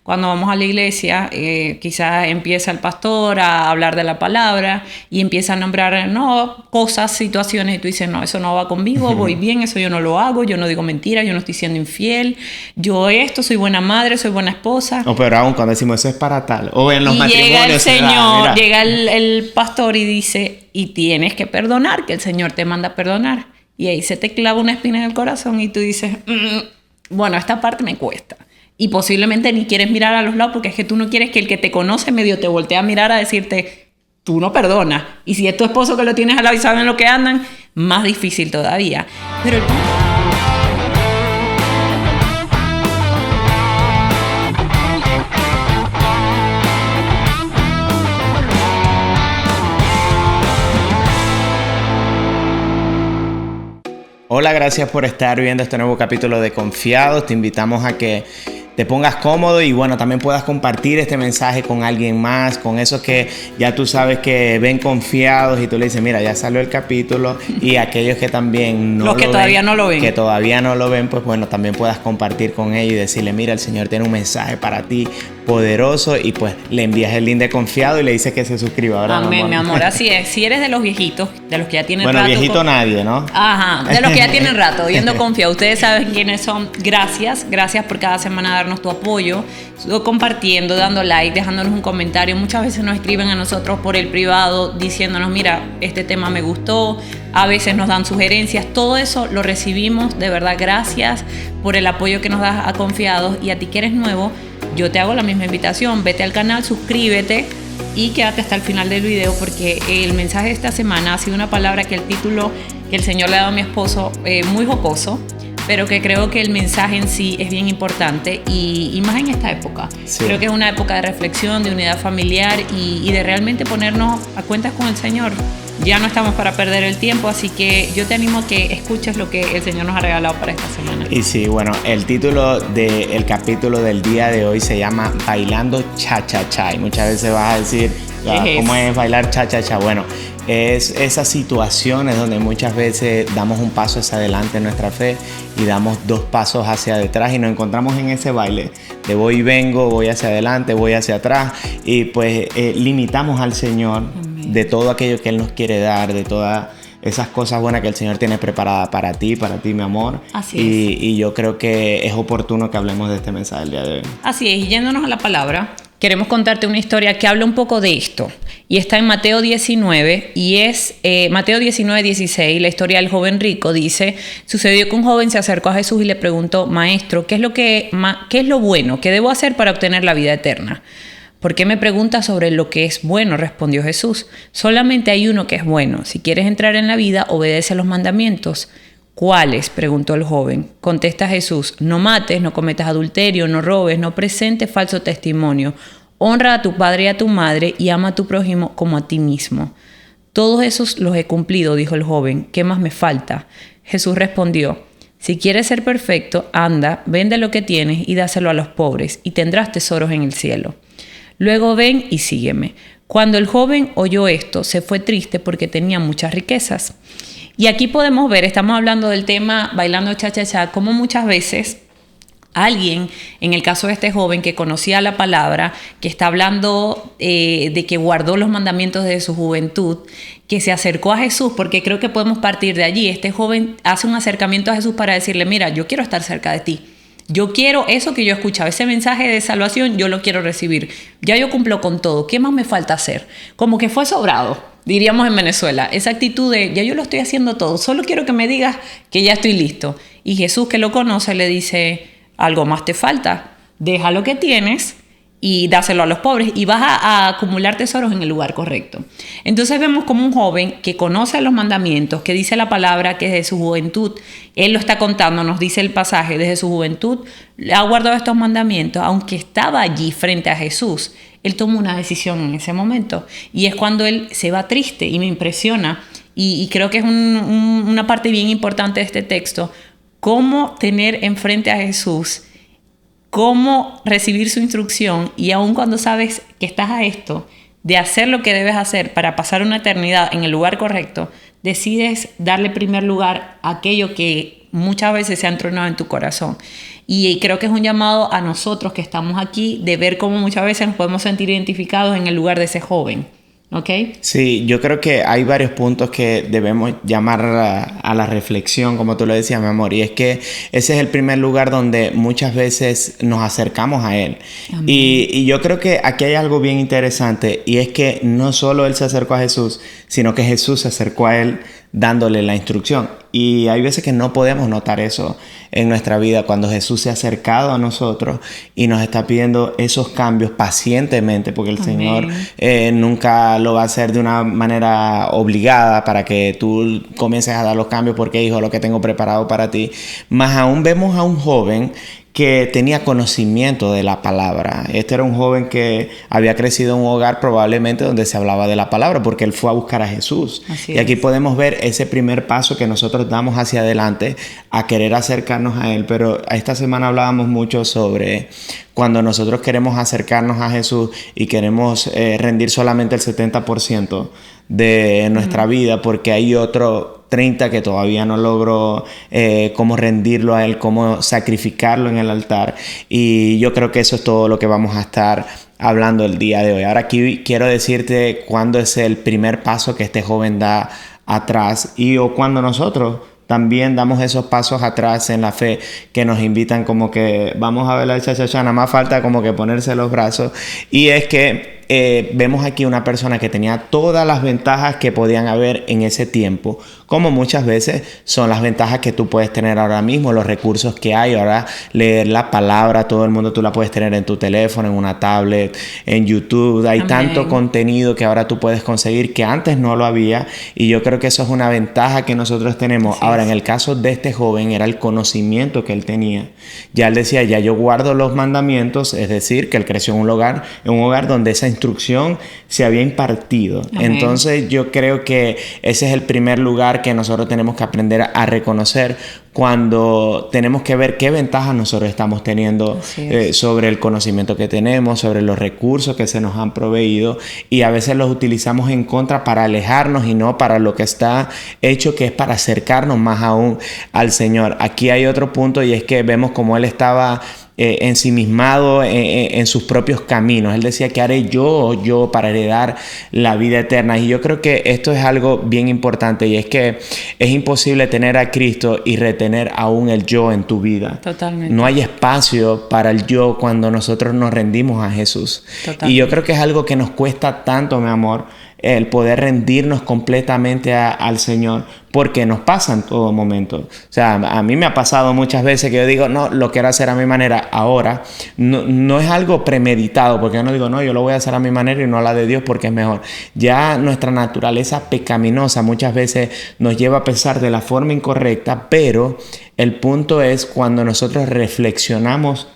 cuando vamos a la iglesia, quizás empieza el pastor a hablar de la palabra y empieza a nombrar cosas, situaciones, y tú dices, no, eso no va conmigo, voy bien, eso yo no lo hago, yo no digo mentiras, yo no estoy siendo infiel, yo soy buena madre, soy buena esposa. O peor aún, cuando decimos eso es para tal. O en los matrimonios. Llega el Señor, llega el pastor y dice, y tienes que perdonar, que el Señor te manda a perdonar. Y ahí se te clava una espina en el corazón y tú dices, bueno, esta parte me cuesta. Y posiblemente ni quieres mirar a los lados porque es que tú no quieres que el que te conoce medio te voltee a mirar a decirte, tú no perdonas. Y si es tu esposo que lo tienes al lado y saben lo que andan, más difícil todavía. Pero Hola, gracias por estar viendo este nuevo capítulo de Confiados. Te invitamos a que te pongas cómodo y bueno, también puedas compartir este mensaje con alguien más, con esos que ya tú sabes que ven confiados y tú le dices, mira, ya salió el capítulo, y aquellos que también no los que todavía no lo ven, que todavía no lo ven, pues bueno, también puedas compartir con ellos y decirle, mira, el Señor tiene un mensaje para ti poderoso, y pues le envías el link de Confiado y le dices que se suscriba. Ahora, amén, mi amor, así es. Si eres de los viejitos, de los que ya tienen rato. Bueno, viejito nadie, ¿no? Ajá, de los que ya tienen rato viendo Confiado. Ustedes saben quiénes son. Gracias por cada semana darnos tu apoyo, compartiendo, dando like, dejándonos un comentario. Muchas veces nos escriben a nosotros por el privado diciéndonos, mira, este tema me gustó. A veces nos dan sugerencias. Todo eso lo recibimos. De verdad, gracias por el apoyo que nos das a Confiados. Y a ti que eres nuevo, yo te hago la misma invitación. Vete al canal, suscríbete y quédate hasta el final del video, porque el mensaje de esta semana ha sido una palabra que el título que el Señor le ha dado a mi esposo, muy jocoso, pero que creo que el mensaje en sí es bien importante y más en esta época. Sí. Creo que es una época de reflexión, de unidad familiar y de realmente ponernos a cuentas con el Señor. Ya no estamos para perder el tiempo, así que yo te animo a que escuches lo que el Señor nos ha regalado para esta semana. Y sí, bueno, el título del capítulo del día de hoy se llama Bailando Cha-Cha-Cha. Y muchas veces vas a decir, ¿cómo es bailar cha-cha-cha? Bueno, es esas situaciones donde muchas veces damos un paso hacia adelante en nuestra fe y damos dos pasos hacia detrás y nos encontramos en ese baile de voy y vengo, voy hacia adelante, voy hacia atrás, y pues limitamos al Señor. Amén. De todo aquello que Él nos quiere dar, de todas esas cosas buenas que el Señor tiene preparada para ti, mi amor. Así es. Y yo creo que es oportuno que hablemos de este mensaje el día de hoy. Así es, y yéndonos a la palabra, queremos contarte una historia que habla un poco de esto. Y está en Mateo 19, y es Mateo 19, 16, la historia del joven rico. Dice, sucedió que un joven se acercó a Jesús y le preguntó, Maestro, ¿qué es lo bueno? ¿Qué debo hacer para obtener la vida eterna? ¿Por qué me preguntas sobre lo que es bueno?, respondió Jesús. Solamente hay uno que es bueno. Si quieres entrar en la vida, obedece los mandamientos. ¿Cuáles?, preguntó el joven. Contesta Jesús, no mates, no cometas adulterio, no robes, no presentes falso testimonio. Honra a tu padre y a tu madre y ama a tu prójimo como a ti mismo. Todos esos los he cumplido, dijo el joven. ¿Qué más me falta? Jesús respondió, si quieres ser perfecto, anda, vende lo que tienes y dáselo a los pobres y tendrás tesoros en el cielo. Luego ven y sígueme. Cuando el joven oyó esto, se fue triste porque tenía muchas riquezas. Y aquí podemos ver, estamos hablando del tema bailando cha-cha-cha, como muchas veces alguien, en el caso de este joven que conocía la palabra, que está hablando de que guardó los mandamientos de su juventud, que se acercó a Jesús, porque creo que podemos partir de allí. Este joven hace un acercamiento a Jesús para decirle, mira, yo quiero estar cerca de ti. Yo quiero eso que yo he escuchado, ese mensaje de salvación, yo lo quiero recibir. Ya yo cumplo con todo. ¿Qué más me falta hacer? Como que fue sobrado, diríamos en Venezuela. Esa actitud de, ya yo lo estoy haciendo todo, solo quiero que me digas que ya estoy listo. Y Jesús, que lo conoce, le dice, algo más te falta. Deja lo que tienes y dáselo a los pobres y vas a acumular tesoros en el lugar correcto. Entonces vemos como un joven que conoce los mandamientos, que dice la palabra que desde su juventud, él lo está contando, nos dice el pasaje, desde su juventud ha guardado estos mandamientos, aunque estaba allí frente a Jesús, él toma una decisión en ese momento y es cuando él se va triste y me impresiona y creo que es una parte bien importante de este texto, cómo tener enfrente a Jesús, cómo recibir su instrucción y aun cuando sabes que estás a esto de hacer lo que debes hacer para pasar una eternidad en el lugar correcto, decides darle primer lugar a aquello que muchas veces se ha entronado en tu corazón. Y creo que es un llamado a nosotros que estamos aquí de ver cómo muchas veces nos podemos sentir identificados en el lugar de ese joven. ¿Ok? Sí, yo creo que hay varios puntos que debemos llamar a la reflexión, como tú lo decías, mi amor, y es que ese es el primer lugar donde muchas veces nos acercamos a Él. Y yo creo que aquí hay algo bien interesante, y es que no solo Él se acercó a Jesús, sino que Jesús se acercó a Él dándole la instrucción. Y hay veces que no podemos notar eso en nuestra vida cuando Jesús se ha acercado a nosotros y nos está pidiendo esos cambios pacientemente, porque el Señor nunca lo va a hacer de una manera obligada para que tú comiences a dar los cambios porque, hijo, lo que tengo preparado para ti. Más aún vemos a un joven que tenía conocimiento de la palabra. Este era un joven que había crecido en un hogar probablemente donde se hablaba de la palabra, porque él fue a buscar a Jesús. Y aquí podemos ver ese primer paso que nosotros damos hacia adelante a querer acercarnos a Él. Pero esta semana hablábamos mucho sobre cuando nosotros queremos acercarnos a Jesús y queremos rendir solamente el 70% de nuestra vida, porque hay otro 30 que todavía no logro cómo rendirlo a Él, cómo sacrificarlo en el altar. Y yo creo que eso es todo lo que vamos a estar hablando el día de hoy. Ahora aquí quiero decirte cuándo es el primer paso que este joven da atrás o cuando nosotros también damos esos pasos atrás en la fe que nos invitan como que vamos a ver la cha-cha-cha, nada más falta como que ponerse los brazos. Y es que vemos aquí una persona que tenía todas las ventajas que podían haber en ese tiempo, como muchas veces son las ventajas que tú puedes tener ahora mismo, los recursos que hay ahora, leer la palabra, todo el mundo tú la puedes tener en tu teléfono, en una tablet, en YouTube. Hay tanto contenido que ahora tú puedes conseguir que antes no lo había, y yo creo que eso es una ventaja que nosotros tenemos. Ahora, en el caso de este joven era el conocimiento que él tenía. Ya él decía, ya yo guardo los mandamientos, es decir, que él creció en un hogar donde esa instrucción se había impartido. Entonces yo creo que ese es el primer lugar que nosotros tenemos que aprender a reconocer cuando tenemos que ver qué ventajas nosotros estamos teniendo sobre el conocimiento que tenemos, sobre los recursos que se nos han proveído, y a veces los utilizamos en contra para alejarnos y no para lo que está hecho, que es para acercarnos más aún al Señor. Aquí hay otro punto, y es que vemos como él estaba ensimismado en sus propios caminos. Él decía, ¿qué haré yo para heredar la vida eterna? Y yo creo que esto es algo bien importante, y es que es imposible tener a Cristo y retener aún el yo en tu vida. Totalmente. No hay espacio para el yo cuando nosotros nos rendimos a Jesús. Totalmente. Y yo creo que es algo que nos cuesta tanto, mi amor, el poder rendirnos completamente al Señor, porque nos pasa en todo momento. O sea, a mí me ha pasado muchas veces que yo digo, no, lo quiero hacer a mi manera. Ahora, no es algo premeditado, porque yo no digo, no, yo lo voy a hacer a mi manera y no a la de Dios porque es mejor. Ya nuestra naturaleza pecaminosa muchas veces nos lleva a pensar de la forma incorrecta, pero el punto es cuando nosotros reflexionamos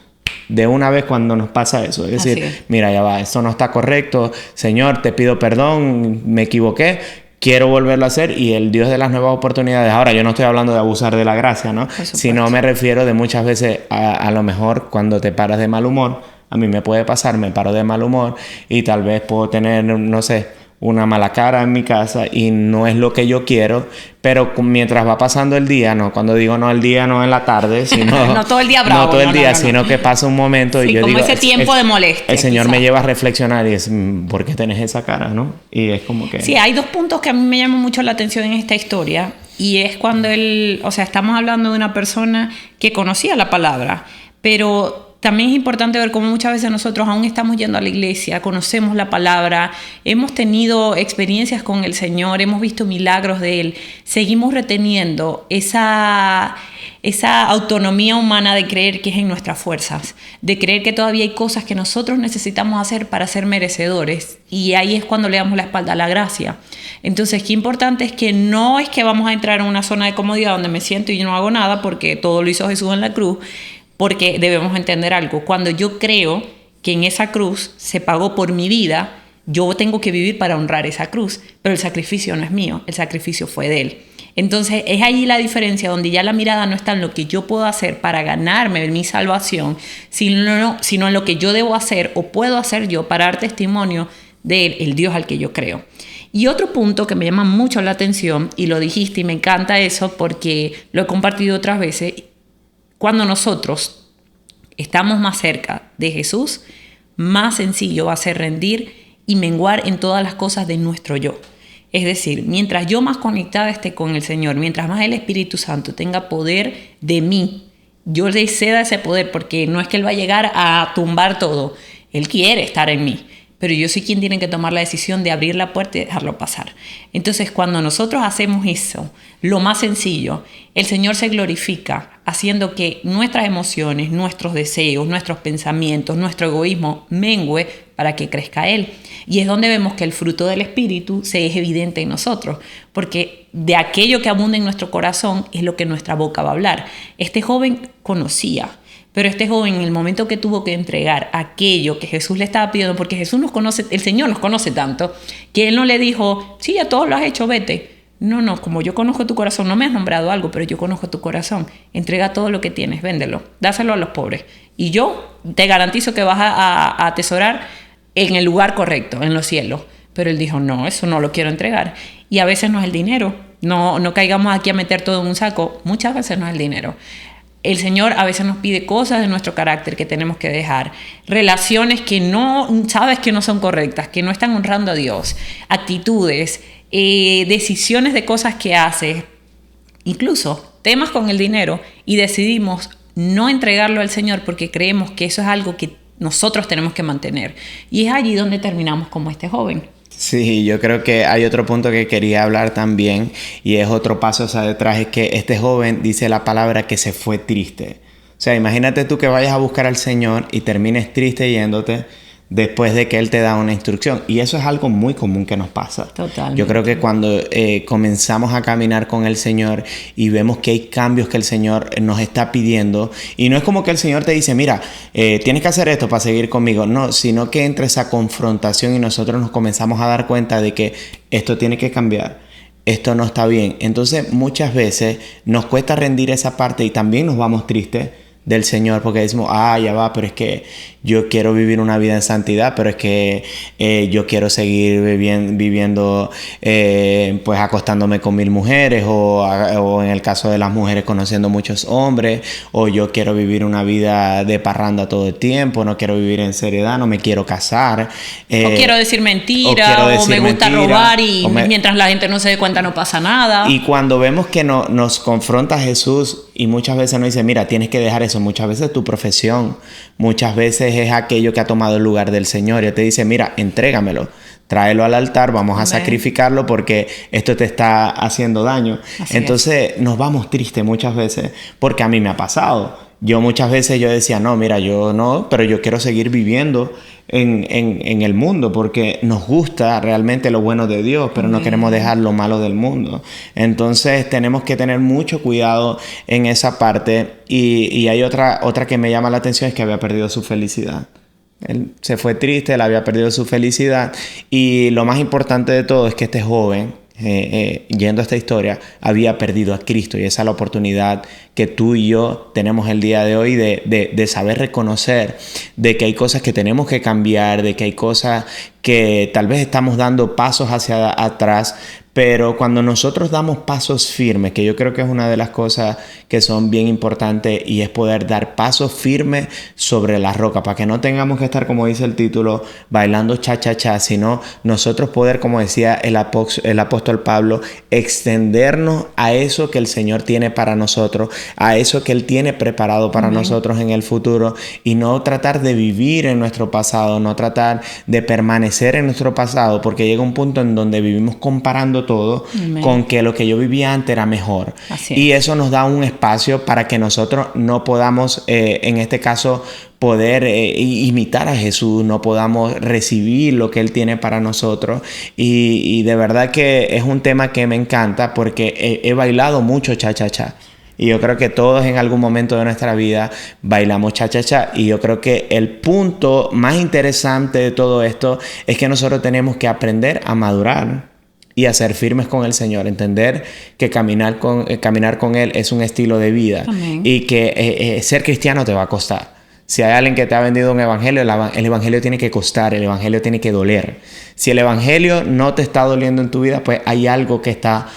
de una vez cuando nos pasa eso. Es decir, mira, ya va, esto no está correcto. Señor, te pido perdón, me equivoqué, quiero volverlo a hacer, y el Dios de las nuevas oportunidades. Ahora, yo no estoy hablando de abusar de la gracia, ¿no? Sino me refiero de muchas veces a lo mejor cuando te paras de mal humor. A mí me puede pasar, me paro de mal humor y tal vez puedo tener, no sé, una mala cara en mi casa y no es lo que yo quiero, pero mientras va pasando el día, no, cuando digo no el día, no en la tarde, sino no todo el día bravo, no todo el día, sino que pasa un momento y yo como digo, ese tiempo de molestia. El Señor me lleva a reflexionar y es, ¿por qué tenés esa cara, no? Y es como que... Sí, hay dos puntos que a mí me llaman mucho la atención en esta historia, y es cuando él, o sea, estamos hablando de una persona que conocía la palabra, pero también es importante ver cómo muchas veces nosotros aún estamos yendo a la iglesia, conocemos la palabra, hemos tenido experiencias con el Señor, hemos visto milagros de Él, seguimos reteniendo esa autonomía humana de creer que es en nuestras fuerzas, de creer que todavía hay cosas que nosotros necesitamos hacer para ser merecedores, y ahí es cuando le damos la espalda a la gracia. Entonces, qué importante es que no es que vamos a entrar en una zona de comodidad donde me siento y yo no hago nada porque todo lo hizo Jesús en la cruz, porque debemos entender algo. Cuando yo creo que en esa cruz se pagó por mi vida, yo tengo que vivir para honrar esa cruz, pero el sacrificio no es mío, el sacrificio fue de Él. Entonces es ahí la diferencia, donde ya la mirada no está en lo que yo puedo hacer para ganarme mi salvación, sino en lo que yo debo hacer o puedo hacer yo para dar testimonio de Él, el Dios al que yo creo. Y otro punto que me llama mucho la atención, y lo dijiste y me encanta eso porque lo he compartido otras veces, cuando nosotros estamos más cerca de Jesús, más sencillo va a ser rendir y menguar en todas las cosas de nuestro yo. Es decir, mientras yo más conectada esté con el Señor, mientras más el Espíritu Santo tenga poder de mí, yo le ceda ese poder, porque no es que Él va a llegar a tumbar todo. Él quiere estar en mí, pero yo soy quien tiene que tomar la decisión de abrir la puerta y dejarlo pasar. Entonces, cuando nosotros hacemos eso, lo más sencillo, el Señor se glorifica haciendo que nuestras emociones, nuestros deseos, nuestros pensamientos, nuestro egoísmo mengue para que crezca Él. Y es donde vemos que el fruto del Espíritu se es evidente en nosotros, porque de aquello que abunda en nuestro corazón es lo que nuestra boca va a hablar. Este joven conocía, pero este joven, en el momento que tuvo que entregar aquello que Jesús le estaba pidiendo, porque Jesús nos conoce, el Señor nos conoce tanto, que Él no le dijo, sí, ya todo lo has hecho, vete. No, como yo conozco tu corazón, no me has nombrado algo, pero yo conozco tu corazón. Entrega todo lo que tienes, véndelo, dáselo a los pobres. Y yo te garantizo que vas a atesorar en el lugar correcto, en los cielos. Pero Él dijo, no, eso no lo quiero entregar. Y a veces no es el dinero. No caigamos aquí a meter todo en un saco. Muchas veces no es el dinero. El Señor a veces nos pide cosas de nuestro carácter que tenemos que dejar, relaciones que no sabes que no son correctas, que no están honrando a Dios, actitudes, decisiones de cosas que haces, incluso temas con el dinero, y decidimos no entregarlo al Señor porque creemos que eso es algo que nosotros tenemos que mantener. Y es allí donde terminamos como este joven. Sí, yo creo que hay otro punto que quería hablar también, y es otro paso hacia detrás, es que este joven dice la palabra que se fue triste. O sea, imagínate tú que vayas a buscar al Señor y termines triste yéndote después de que Él te da una instrucción. Y eso es algo muy común que nos pasa. Totalmente. Yo creo que cuando comenzamos a caminar con el Señor y vemos que hay cambios que el Señor nos está pidiendo, y no es como que el Señor te dice, mira, tienes que hacer esto para seguir conmigo. No, sino que entra esa confrontación y nosotros nos comenzamos a dar cuenta de que esto tiene que cambiar. Esto no está bien. Entonces muchas veces nos cuesta rendir esa parte y también nos vamos tristes del Señor porque decimos, ya va, pero es que yo quiero vivir una vida en santidad, pero es que yo quiero seguir viviendo pues acostándome con 1000 mujeres o en el caso de las mujeres conociendo muchos hombres, o yo quiero vivir una vida de parranda todo el tiempo, no quiero vivir en seriedad, no me quiero casar, o quiero decir mentira, o me gusta robar y mientras la gente no se dé cuenta no pasa nada. Y cuando vemos que nos confronta Jesús y muchas veces nos dice, mira, tienes que dejar eso, muchas veces tu profesión, muchas veces es aquello que ha tomado el lugar del Señor, y Él te dice, mira, entrégamelo, tráelo al altar, vamos a sacrificarlo porque esto te está haciendo daño. Entonces nos vamos tristes muchas veces, porque a mí me ha pasado. Yo muchas veces yo decía, no, mira, yo no, pero yo quiero seguir viviendo en el mundo porque nos gusta realmente lo bueno de Dios, pero no queremos dejar lo malo del mundo. Entonces tenemos que tener mucho cuidado en esa parte. Y hay otra que me llama la atención, es que había perdido su felicidad. Él se fue triste, él había perdido su felicidad. Y lo más importante de todo es que este joven, yendo a esta historia, había perdido a Cristo, y esa es la oportunidad que tú y yo tenemos el día de hoy de saber reconocer de que hay cosas que tenemos que cambiar, de que hay cosas que tal vez estamos dando pasos hacia atrás, pero cuando nosotros damos pasos firmes, que yo creo que es una de las cosas que son bien importantes, y es poder dar pasos firmes sobre la roca, para que no tengamos que estar, como dice el título, bailando cha-cha-cha, sino nosotros poder, como decía el apóstol Pablo, extendernos a eso que el Señor tiene para nosotros, a eso que Él tiene preparado para nosotros en el futuro, y no tratar de vivir en nuestro pasado, no tratar de permanecer en nuestro pasado, porque llega un punto en donde vivimos comparando todo con que lo que yo vivía antes era mejor. Y eso nos da un espacio para que nosotros no podamos, en este caso, poder imitar a Jesús, no podamos recibir lo que Él tiene para nosotros. Y de verdad que es un tema que me encanta, porque he bailado mucho cha-cha-cha. Y yo creo que todos en algún momento de nuestra vida bailamos cha-cha-cha. Y yo creo que el punto más interesante de todo esto es que nosotros tenemos que aprender a madurar y a ser firmes con el Señor. Entender que caminar con Él es un estilo de vida. Amén. Y que ser cristiano te va a costar. Si hay alguien que te ha vendido un evangelio, el evangelio tiene que costar, el evangelio tiene que doler. Si el evangelio no te está doliendo en tu vida, pues hay algo que está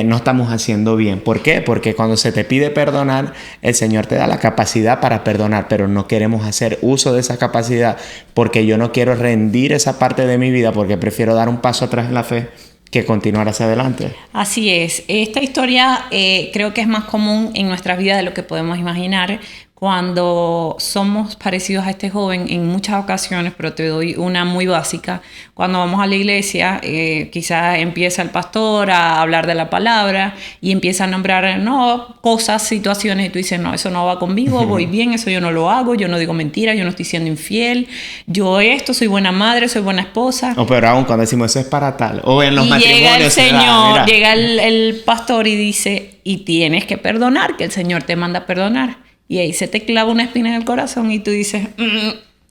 no estamos haciendo bien. ¿Por qué? Porque cuando se te pide perdonar, el Señor te da la capacidad para perdonar, pero no queremos hacer uso de esa capacidad porque yo no quiero rendir esa parte de mi vida porque prefiero dar un paso atrás en la fe que continuar hacia adelante. Así es. Esta historia creo que es más común en nuestras vidas de lo que podemos imaginar. Cuando somos parecidos a este joven en muchas ocasiones, pero te doy una muy básica. Cuando vamos a la iglesia, quizás empieza el pastor a hablar de la palabra y empieza a nombrar cosas, situaciones, y tú dices, no, eso no va conmigo, voy bien, eso yo no lo hago, yo no digo mentiras, yo no estoy siendo infiel, yo soy buena madre, soy buena esposa. O peor aún, cuando decimos eso es para tal, o en los matrimonios. Llega el pastor y dice, y tienes que perdonar, que el Señor te manda a perdonar. Y ahí se te clava una espina en el corazón y tú dices,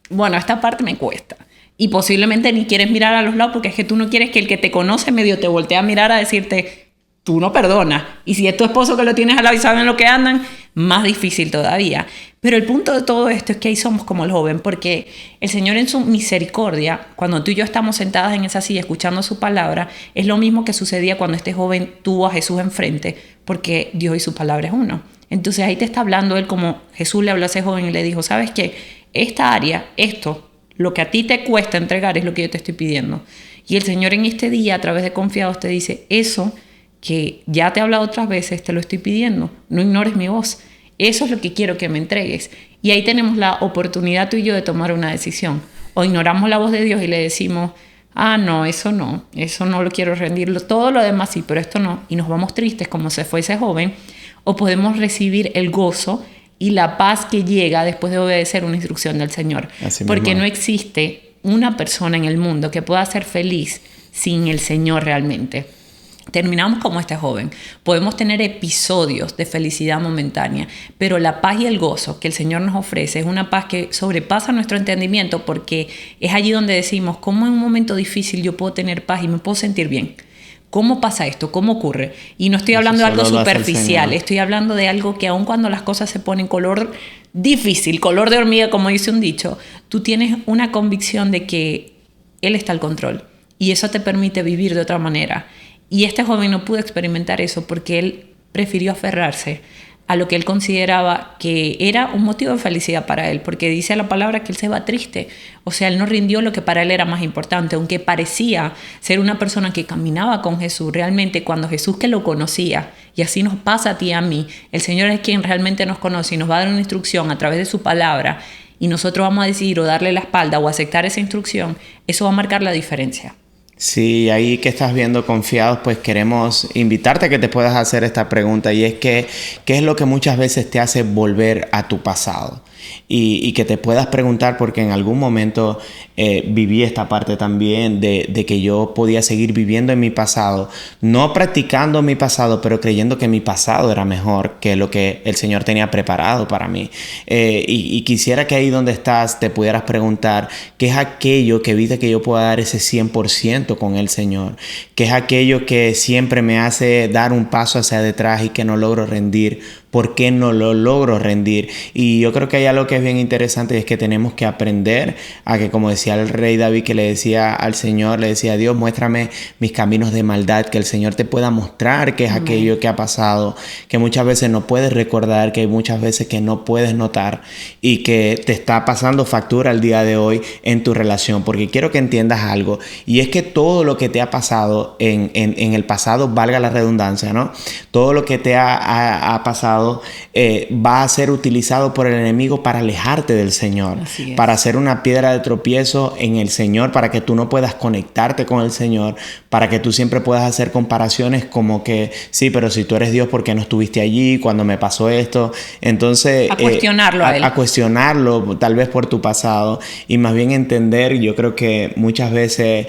bueno, esta parte me cuesta. Y posiblemente ni quieres mirar a los lados porque es que tú no quieres que el que te conoce medio te voltee a mirar a decirte, tú no perdonas. Y si es tu esposo que lo tienes al lado y saben lo que andan, más difícil todavía. Pero el punto de todo esto es que ahí somos como el joven, porque el Señor en su misericordia, cuando tú y yo estamos sentadas en esa silla escuchando su palabra, es lo mismo que sucedía cuando este joven tuvo a Jesús enfrente, porque Dios y su palabra es uno. Entonces ahí te está hablando él como Jesús le habló a ese joven y le dijo, ¿sabes qué? Esta área, lo que a ti te cuesta entregar es lo que yo te estoy pidiendo. Y el Señor en este día, a través de confiados, te dice, eso que ya te he hablado otras veces, te lo estoy pidiendo, no ignores mi voz. Eso es lo que quiero que me entregues. Y ahí tenemos la oportunidad tú y yo de tomar una decisión. O ignoramos la voz de Dios y le decimos, no, eso no lo quiero rendir, todo lo demás sí, pero esto no. Y nos vamos tristes como se fue ese joven. O podemos recibir el gozo y la paz que llega después de obedecer una instrucción del Señor. Porque no existe una persona en el mundo que pueda ser feliz sin el Señor realmente. Terminamos como este joven. Podemos tener episodios de felicidad momentánea, pero la paz y el gozo que el Señor nos ofrece es una paz que sobrepasa nuestro entendimiento, porque es allí donde decimos, ¿cómo en un momento difícil yo puedo tener paz y me puedo sentir bien? ¿Cómo pasa esto? ¿Cómo ocurre? Y no estoy hablando de algo superficial, estoy hablando de algo que aun cuando las cosas se ponen color difícil, color de hormiga, como dice un dicho, tú tienes una convicción de que Él está al control y eso te permite vivir de otra manera. Y este joven no pudo experimentar eso porque él prefirió aferrarse a lo que él consideraba que era un motivo de felicidad para él, porque dice la palabra que él se va triste. O sea, él no rindió lo que para él era más importante, aunque parecía ser una persona que caminaba con Jesús. Realmente, cuando Jesús, que lo conocía, y así nos pasa a ti y a mí, el Señor es quien realmente nos conoce y nos va a dar una instrucción a través de su palabra, y nosotros vamos a decidir o darle la espalda o aceptar esa instrucción, eso va a marcar la diferencia. Sí, ahí que estás viendo confiados, pues queremos invitarte a que te puedas hacer esta pregunta, y es que, ¿qué es lo que muchas veces te hace volver a tu pasado? Y que te puedas preguntar, porque en algún momento viví esta parte también de que yo podía seguir viviendo en mi pasado, no practicando mi pasado, pero creyendo que mi pasado era mejor que lo que el Señor tenía preparado para mí. Y quisiera que ahí donde estás te pudieras preguntar, ¿qué es aquello que evita que yo pueda dar ese 100% con el Señor? ¿Qué es aquello que siempre me hace dar un paso hacia detrás y que no logro rendir? ¿Por qué no lo logro rendir? Y yo creo que hay algo que es bien interesante, y es que tenemos que aprender a que, como decía el rey David, que le decía al Señor, le decía a Dios, muéstrame mis caminos de maldad, que el Señor te pueda mostrar qué es aquello que ha pasado, que muchas veces no puedes recordar, que hay muchas veces que no puedes notar y que te está pasando factura el día de hoy en tu relación. Porque quiero que entiendas algo, y es que todo lo que te ha pasado en el pasado, valga la redundancia, ¿no? Todo lo que te ha pasado va a ser utilizado por el enemigo para alejarte del Señor, para hacer una piedra de tropiezo en el Señor, para que tú no puedas conectarte con el Señor, para que tú siempre puedas hacer comparaciones como que, sí, pero si tú eres Dios, ¿por qué no estuviste allí cuando me pasó esto? Entonces, a cuestionarlo a él. A cuestionarlo, tal vez por tu pasado, y más bien entender. Yo creo que muchas veces,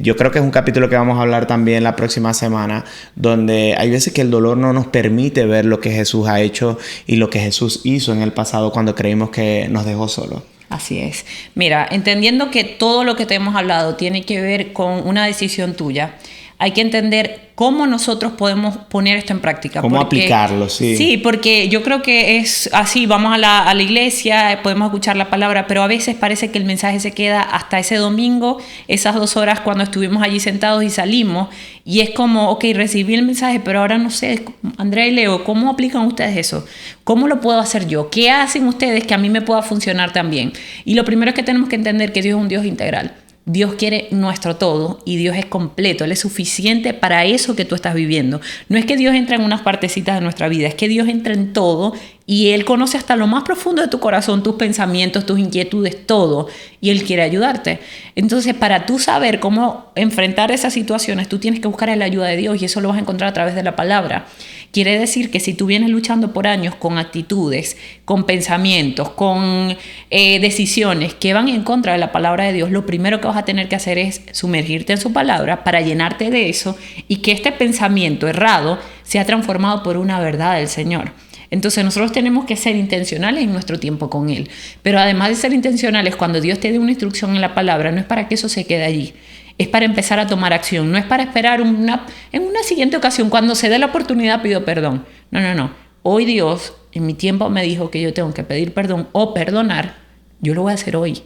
yo creo que es un capítulo que vamos a hablar también la próxima semana, donde hay veces que el dolor no nos permite ver lo que Jesús ha hecho y lo que Jesús hizo en el pasado cuando creímos que nos dejó solos. Así es. Mira, entendiendo que todo lo que te hemos hablado tiene que ver con una decisión tuya, hay que entender cómo nosotros podemos poner esto en práctica. Cómo aplicarlo, sí. Sí, porque yo creo que es así, vamos a la iglesia, podemos escuchar la palabra, pero a veces parece que el mensaje se queda hasta ese domingo, esas 2 horas cuando estuvimos allí sentados y salimos, y es como, ok, recibí el mensaje, pero ahora no sé, Andrea y Leo, ¿cómo aplican ustedes eso? ¿Cómo lo puedo hacer yo? ¿Qué hacen ustedes que a mí me pueda funcionar también? Y lo primero es que tenemos que entender que Dios es un Dios integral. Dios quiere nuestro todo y Dios es completo, Él es suficiente para eso que tú estás viviendo. No es que Dios entra en unas partecitas de nuestra vida, es que Dios entra en todo y Él conoce hasta lo más profundo de tu corazón, tus pensamientos, tus inquietudes, todo, y Él quiere ayudarte. Entonces, para tú saber cómo enfrentar esas situaciones, tú tienes que buscar la ayuda de Dios y eso lo vas a encontrar a través de la palabra. Quiere decir que si tú vienes luchando por años con actitudes, con pensamientos, con decisiones que van en contra de la palabra de Dios, lo primero que vas a tener que hacer es sumergirte en su palabra para llenarte de eso y que este pensamiento errado sea transformado por una verdad del Señor. Entonces nosotros tenemos que ser intencionales en nuestro tiempo con Él. Pero además de ser intencionales, cuando Dios te dé una instrucción en la palabra, no es para que eso se quede allí. Es para empezar a tomar acción. No es para esperar en una siguiente ocasión, cuando se dé la oportunidad, pido perdón. No. Hoy Dios, en mi tiempo, me dijo que yo tengo que pedir perdón o perdonar. Yo lo voy a hacer hoy.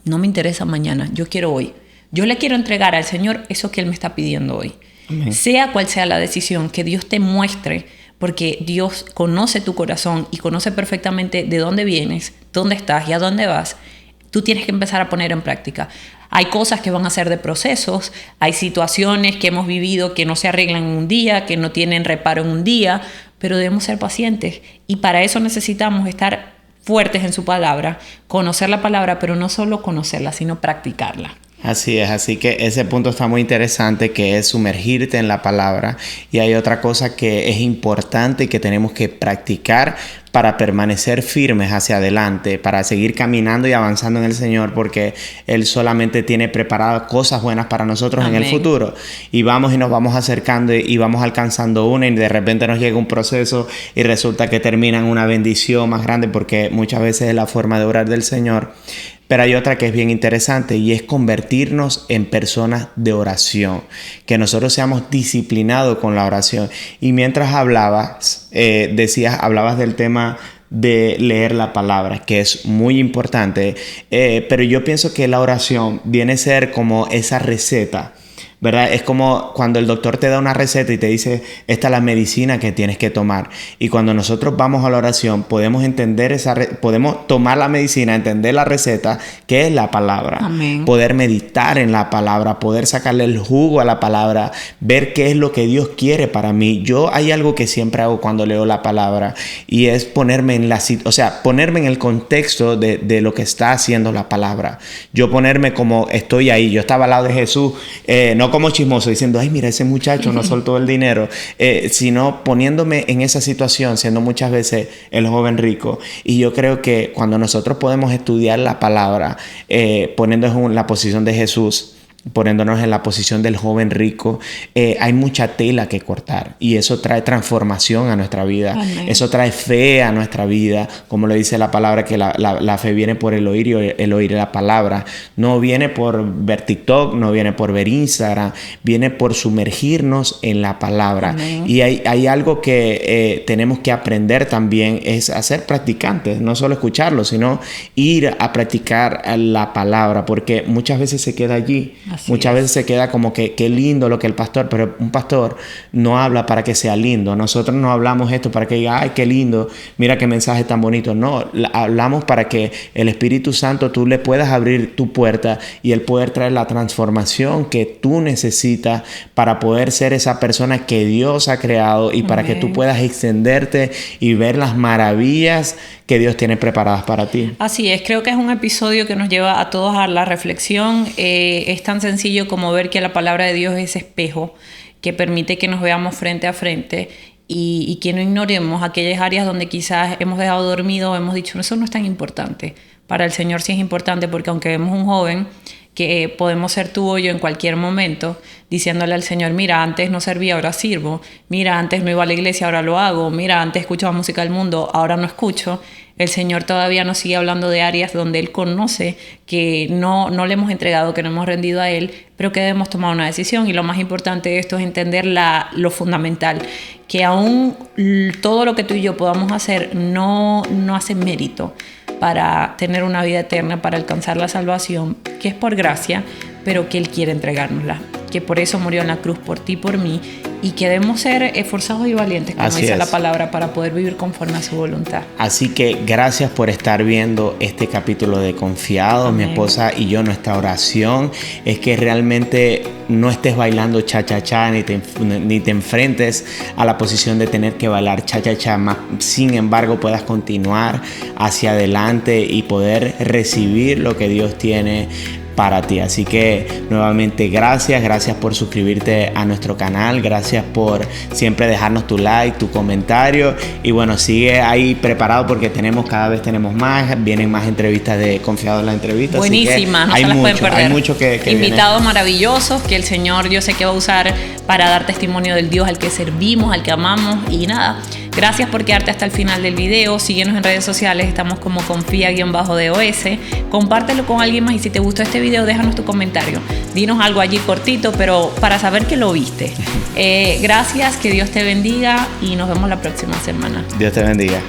No me interesa mañana. Yo quiero hoy. Yo le quiero entregar al Señor eso que Él me está pidiendo hoy. Amén. Sea cual sea la decisión, que Dios te muestre, porque Dios conoce tu corazón y conoce perfectamente de dónde vienes, dónde estás y a dónde vas. Tú tienes que empezar a poner en práctica. Hay cosas que van a ser de procesos, hay situaciones que hemos vivido que no se arreglan en un día, que no tienen reparo en un día, pero debemos ser pacientes. Y para eso necesitamos estar fuertes en su palabra, conocer la palabra, pero no solo conocerla, sino practicarla. Así es, así que ese punto está muy interesante, que es sumergirte en la palabra. Y hay otra cosa que es importante y que tenemos que practicar para permanecer firmes hacia adelante, para seguir caminando y avanzando en el Señor, porque Él solamente tiene preparadas cosas buenas para nosotros. Amén. En el futuro. Y vamos y nos vamos acercando y vamos alcanzando una, y de repente nos llega un proceso y resulta que termina en una bendición más grande, porque muchas veces es la forma de orar del Señor. Pero hay otra que es bien interesante, y es convertirnos en personas de oración, que nosotros seamos disciplinados con la oración. Y mientras hablabas, hablabas del tema de leer la palabra, que es muy importante, pero yo pienso que la oración viene a ser como esa receta, ¿verdad? Es como cuando el doctor te da una receta y te dice, esta es la medicina que tienes que tomar. Y cuando nosotros vamos a la oración, podemos entender podemos tomar la medicina, entender la receta, que es la palabra. Amén. Poder meditar en la palabra, poder sacarle el jugo a la palabra, ver qué es lo que Dios quiere para mí. Hay algo que siempre hago cuando leo la palabra, y es ponerme en ponerme en el contexto de lo que está haciendo la palabra. Yo ponerme como estoy ahí. Yo estaba al lado de Jesús, no como chismoso diciendo, ay, mira, ese muchacho no soltó el dinero, sino poniéndome en esa situación, siendo muchas veces el joven rico. Y yo creo que cuando nosotros podemos estudiar la palabra, poniéndonos en la posición de Jesús, poniéndonos en la posición del joven rico, hay mucha tela que cortar, y eso trae transformación a nuestra vida. Amén. Eso trae fe a nuestra vida, como le dice la palabra, que la fe viene por el oír, y el oír la palabra. No viene por ver TikTok, no viene por ver Instagram, viene por sumergirnos en la palabra. Amén. Y hay algo que tenemos que aprender también, es a ser practicantes, no solo escucharlo, sino ir a practicar la palabra, porque muchas veces se queda allí. Muchas veces se queda como que qué lindo lo que el pastor, pero un pastor no habla para que sea lindo. Nosotros no hablamos esto para que diga, ay, qué lindo, mira qué mensaje tan bonito. No, hablamos para que el Espíritu Santo, tú le puedas abrir tu puerta y Él poder traer la transformación que tú necesitas para poder ser esa persona que Dios ha creado, y para que tú puedas extenderte y ver las maravillas que Dios tiene preparadas para ti. Así es, creo que es un episodio que nos lleva a todos a la reflexión. Es tan sencillo como ver que la palabra de Dios es espejo, que permite que nos veamos frente a frente, y que no ignoremos aquellas áreas donde quizás hemos dejado dormido o hemos dicho, eso no es tan importante. Para el Señor sí es importante, porque aunque vemos un joven que podemos ser tú o yo en cualquier momento, diciéndole al Señor, mira, antes no servía, ahora sirvo, mira, antes no iba a la iglesia, ahora lo hago, mira, antes escuchaba música del mundo, ahora no escucho. El Señor todavía nos sigue hablando de áreas donde Él conoce que no le hemos entregado, que no hemos rendido a Él, pero que debemos tomar una decisión. Y lo más importante de esto es entender lo fundamental, que aún todo lo que tú y yo podamos hacer no hace mérito para tener una vida eterna, para alcanzar la salvación, que es por gracia, pero que Él quiere entregárnosla, que por eso murió en la cruz por ti y por mí, y que debemos ser esforzados y valientes, como dice la palabra, para poder vivir conforme a su voluntad. Así que gracias por estar viendo este capítulo de Confiado. Amén. Mi esposa y yo, nuestra oración es que realmente no estés bailando cha-cha-cha ni te enfrentes a la posición de tener que bailar cha-cha-cha, sin embargo puedas continuar hacia adelante y poder recibir lo que Dios tiene para ti. Así que nuevamente gracias por suscribirte a nuestro canal, gracias por siempre dejarnos tu like, tu comentario, y bueno, sigue ahí preparado porque cada vez tenemos más, vienen más entrevistas de Confiado en la Entrevista. Buenísimas, no se las pueden perder. Hay mucho que invitados viene. Maravillosos que el Señor yo sé que va a usar para dar testimonio del Dios al que servimos, al que amamos, y nada. Gracias por quedarte hasta el final del video. Síguenos en redes sociales, estamos como confía_DOS. Compártelo con alguien más, y si te gustó este video, déjanos tu comentario. Dinos algo allí cortito, pero para saber que lo viste. Gracias, que Dios te bendiga y nos vemos la próxima semana. Dios te bendiga.